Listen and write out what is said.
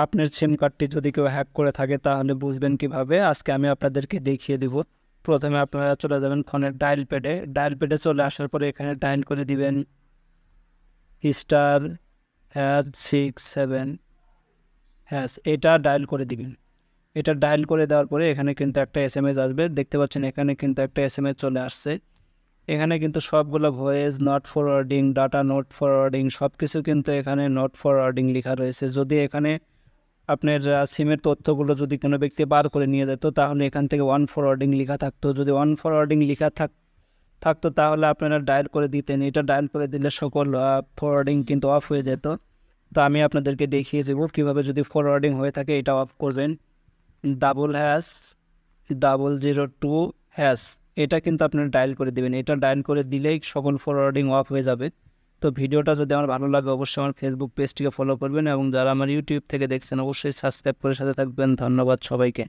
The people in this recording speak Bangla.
আপনার সিম কার্ডটি যদি কেউ হ্যাক করে থাকে তাহলে বুঝবেন কিভাবে, আজকে আমি আপনাদেরকে দেখিয়ে দিব। প্রথমে আপনারা চলে যাবেন ফোনের ডায়াল প্যাডে চলে আসার পরে এখানে ডায়াল করে দিবেন *#6 7#, এটা ডায়াল করে দিবেন। এটা ডায়াল করে দেওয়ার পরে এখানে কিন্তু একটা এসএমএস আসবে, দেখতে পাচ্ছেন এখানে কিন্তু একটা এসএমএস চলে আসছে। এখানে কিন্তু সবগুলো voice not forwarding, data not forwarding, সব কিছু কিন্তু এখানে নট ফরওয়ার্ডিং লেখা রয়েছে। যদি এখানে আপনার সিমের তথ্যগুলো যদি কোনো ব্যক্তি বার করে নিয়ে যেত তাহলে এখান থেকে ওয়ান ফরওয়ার্ডিং লেখা থাকতো। যদি ওয়ান ফরওয়ার্ডিং লেখা থাকতো তাহলে আপনারা ডায়াল করে দিতেন। এটা ডায়াল করে দিলে সকল ফরওয়ার্ডিং কিন্তু অফ হয়ে যেত। তো আমি আপনাদেরকে দেখিয়ে দেবো কীভাবে যদি ফরওয়ার্ডিং হয়ে থাকে এটা অফ করবেন। #002#, এটা কিন্তু আপনারা ডায়াল করে দেবেন। এটা ডায়াল করে দিলেই সকল ফরওয়ার্ডিং অফ হয়ে যাবে। তো ভিডিওটা যদি আমার ভালো লাগে অবশ্যই আমার ফেসবুক পেজটিকে ফলো করবেন এবং যারা আমার ইউটিউব থেকে দেখছেন অবশ্যই সাবস্ক্রাইব করে সাথে থাকবেন। ধন্যবাদ সবাইকে।